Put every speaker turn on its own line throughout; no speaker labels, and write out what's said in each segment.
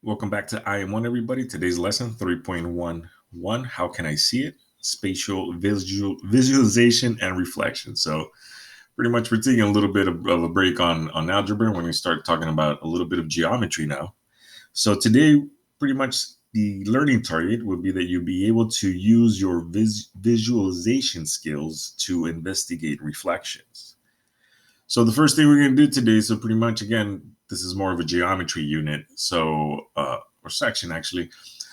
Welcome back to IM1, everybody. Today's lesson 3.11. How can I see it? Spatial visualization and reflection. So pretty much we're taking a little bit of a break on algebra when we start talking about a little bit of geometry now. So today, pretty much the learning target would be that you'll be able to use your visualization skills to investigate reflections. So the first thing we're going to do today, so pretty much again, this is more of a geometry unit, or section actually.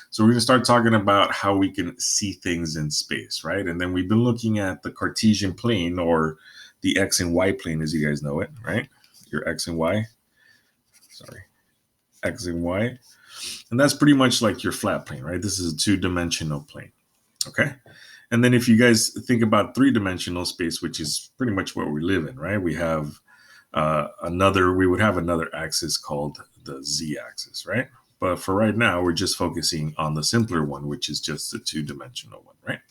So we're going to start talking about how we can see things in space, right? And then we've been looking at the Cartesian plane or the X and Y plane, as you guys know it, right? Your X and Y, sorry, X and Y, and that's pretty much like your flat plane, right? This is a two-dimensional plane, okay? And then if you guys think about three-dimensional space, which is pretty much what we live in, right? We would have another axis called the z-axis, right? But for right now, we're just focusing on the simpler one, which is just the two-dimensional one, right?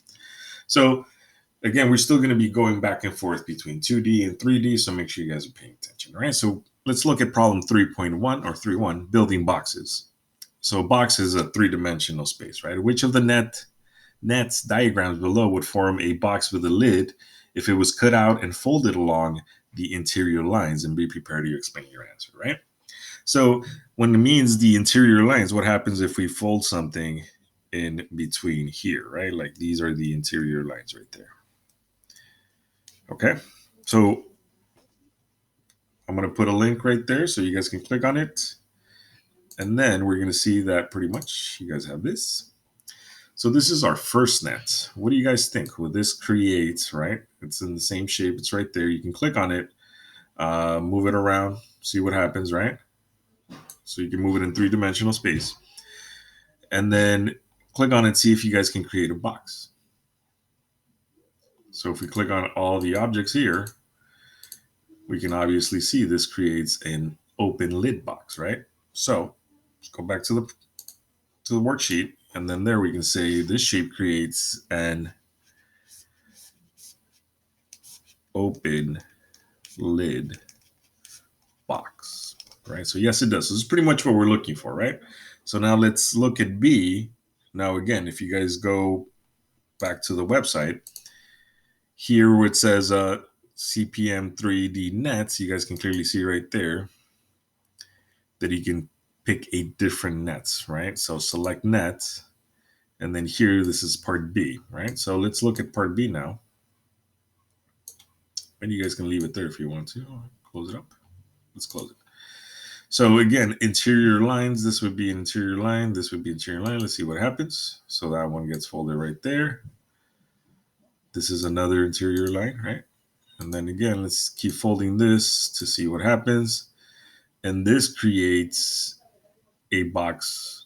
So again, we're still going to be going back and forth between 2D and 3D, so make sure you guys are paying attention, right? So let's look at problem 3.1 or 3.1, building boxes. So a box is a three-dimensional space, right? Which of the nets diagrams below would form a box with a lid if it was cut out and folded along the interior lines? And be prepared to explain your answer, right? So when it means the interior lines, what happens if we fold something in between here, right? Like these are the interior lines right there. Okay. So I'm going to put a link right there so you guys can click on it. And then we're going to see that pretty much you guys have this. So this is our first net. What do you guys think? Well, this creates, right? It's in the same shape. It's right there. You can click on it, move it around, see what happens, right? So you can move it in three-dimensional space. And then click on it, see if you guys can create a box. So if we click on all the objects here, we can obviously see this creates an open lid box, right? So let's go back to the worksheet, and then there we can say this shape creates an open lid box, right? So yes, it does. So this is pretty much what we're looking for, right? So now let's look at B. Now again, if you guys go back to the website, here where it says CPM 3D nets, you guys can clearly see right there that you can pick a different nets, right? So select nets, and then here, this is part B, right? So let's look at part B now. And you guys can leave it there if you want to. Close it up. Let's close it. So again, interior lines, this would be interior line, this would be interior line. Let's see what happens. So that one gets folded right there. This is another interior line, right? And then again, let's keep folding this to see what happens. And this creates a box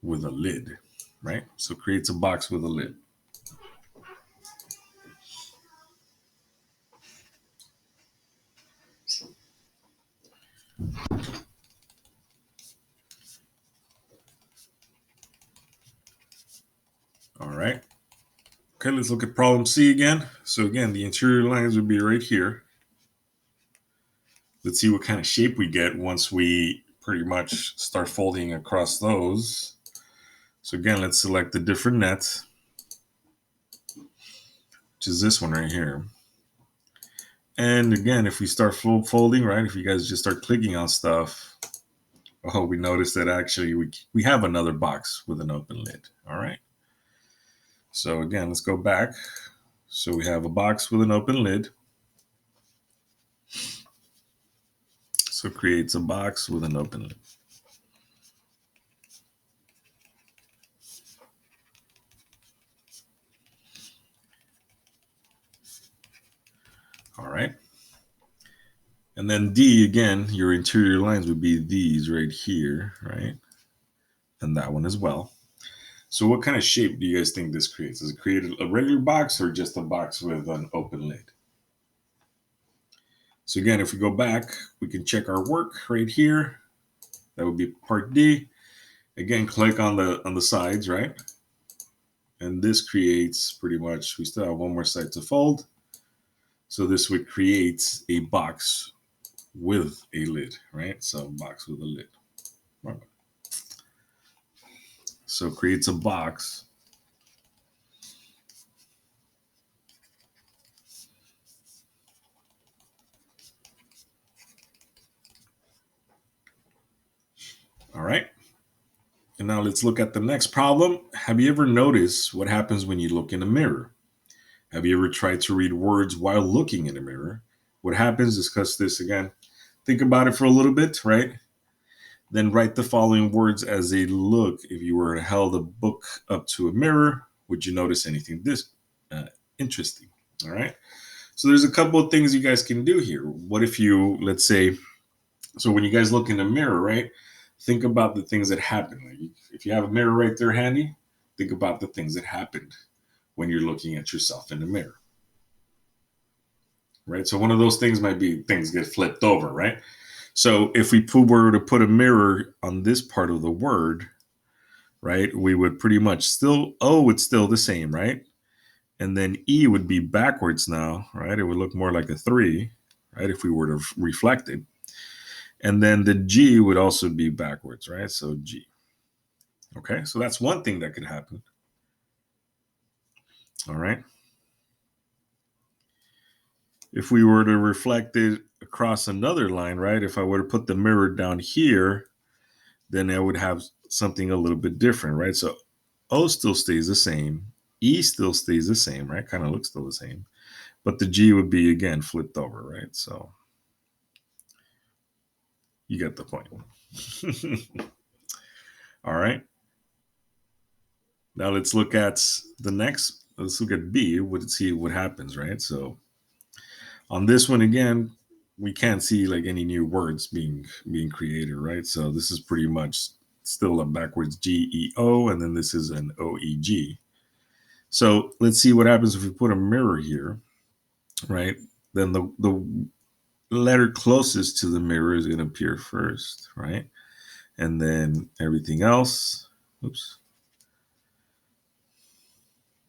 with a lid, right? So creates a box with a lid. All right. Okay, let's look at problem C again. So again, the interior lines would be right here. Let's see what kind of shape we get once we pretty much start folding across those. So again, let's select the different nets, which is this one right here. And again, if we start folding, right, if you guys just start clicking on stuff, oh, we notice that actually we have another box with an open lid. All right. So again, let's go back. So we have a box with an open lid. So it creates a box with an open lid. All right. And then D, again, your interior lines would be these right here, right? And that one as well. So what kind of shape do you guys think this creates? Does it create a regular box or just a box with an open lid? So again, if we go back, we can check our work right here. That would be part D. Again, click on the sides, right? And this creates pretty much, we still have one more side to fold. So this would create a box with a lid, right? So box with a lid. Right. So it creates a box. All right. And now let's look at the next problem. Have you ever noticed what happens when you look in a mirror? Have you ever tried to read words while looking in a mirror? What happens? Discuss this again. Think about it for a little bit, right? Then write the following words as they look. If you were to held a book up to a mirror, would you notice anything this interesting? All right. So there's a couple of things you guys can do here. What if you, let's say, so when you guys look in the mirror, right? Think about the things that happen. Like if you have a mirror right there handy, think about the things that happened when you're looking at yourself in the mirror, right? So one of those things might be things get flipped over, right? So if we were to put a mirror on this part of the word, right, we would pretty much still, O would still the same, right? And then E would be backwards now, right? It would look more like a 3, right, if we were to reflect it. And then the G would also be backwards, right? So G. Okay, so that's one thing that could happen. All right. If we were to reflect it across another line, right? If I were to put the mirror down here, then I would have something a little bit different, right? So O still stays the same. E still stays the same, right? Kind of looks still the same. But the G would be, again, flipped over, right? So you get the point. All right. Now let's look at the next. Let's look at B. Let's see what happens, right? So on this one again, we can't see like any new words being created, right? So this is pretty much still a backwards GEO, and then this is an OEG. So let's see what happens if we put a mirror here, right? Then the letter closest to the mirror is going to appear first, right? And then everything else, oops.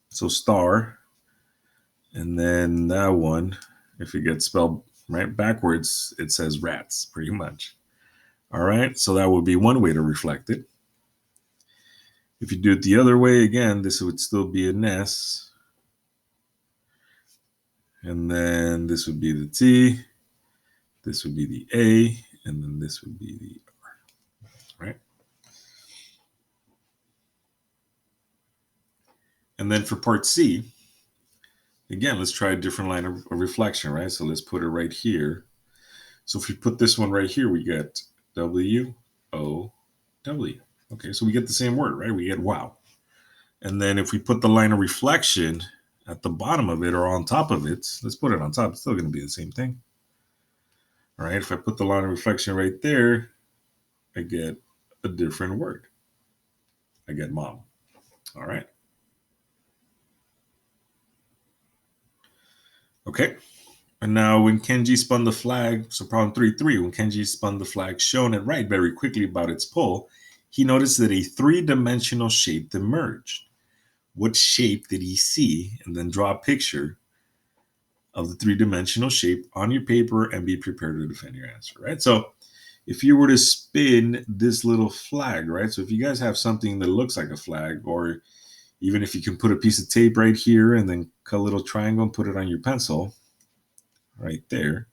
So star, and then that one, if it gets spelled right backwards, it says rats, pretty much. All right, so that would be one way to reflect it. If you do it the other way, again, this would still be an S. And then this would be the T, this would be the A, and then this would be the R, right? And then for part C, again, let's try a different line of reflection, right? So let's put it right here. So if we put this one right here, we get W, O, W. Okay, so we get the same word, right? We get wow. And then if we put the line of reflection at the bottom of it or on top of it, let's put it on top, it's still going to be the same thing. All right, if I put the line of reflection right there, I get a different word. I get mom. All right. Okay. And now when Kenji spun the flag, so problem 3-3, when Kenji spun the flag shown it right very quickly about its pull, he noticed that a three-dimensional shape emerged. What shape did he see? And then draw a picture of the three-dimensional shape on your paper and be prepared to defend your answer, right? So if you were to spin this little flag, right? So if you guys have something that looks like a flag, or even if you can put a piece of tape right here and then cut a little triangle and put it on your pencil right there.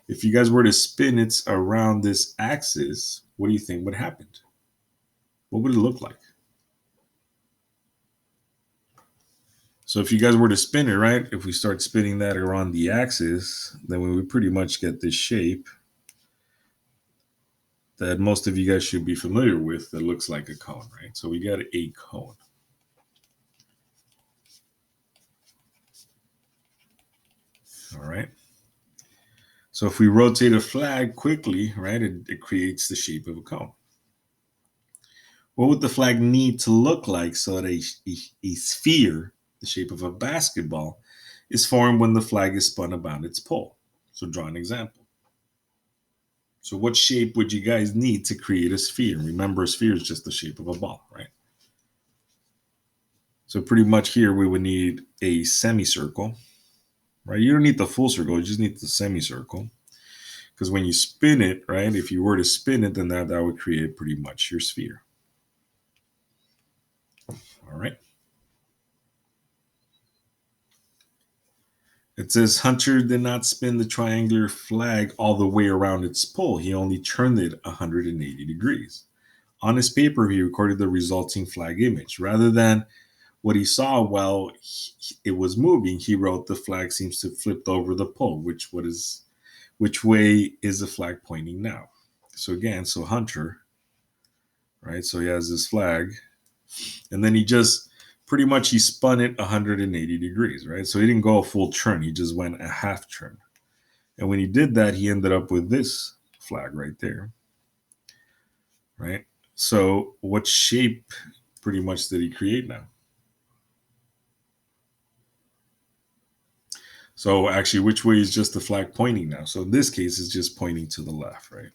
If you guys were to spin it around this axis, what do you think would happen? What would it look like? So if you guys were to spin it, right, if we start spinning that around the axis, then we would pretty much get this shape that most of you guys should be familiar with that looks like a cone, right? So we got a cone. All right. So if we rotate a flag quickly, right, it creates the shape of a cone. What would the flag need to look like so that a sphere, the shape of a basketball, is formed when the flag is spun about its pole? So draw an example. So what shape would you guys need to create a sphere? Remember, a sphere is just the shape of a ball, right? So pretty much here we would need a semicircle, right? You don't need the full circle, you just need the semicircle. Because when you spin it, right, if you were to spin it, then that would create pretty much your sphere. All right. It says Hunter did not spin the triangular flag all the way around its pole. He only turned it 180 degrees. On his paper, he recorded the resulting flag image. Rather than what he saw while it was moving, he wrote the flag seems to have flipped over the pole. Which way is the flag pointing now? So again, so Hunter, right? So he has this flag, and then he just pretty much he spun it 180 degrees, right? So he didn't go a full turn; he just went a half turn. And when he did that, he ended up with this flag right there, right? So what shape pretty much did he create now? So actually, which way is just the flag pointing now? So in this case, it's just pointing to the left, right?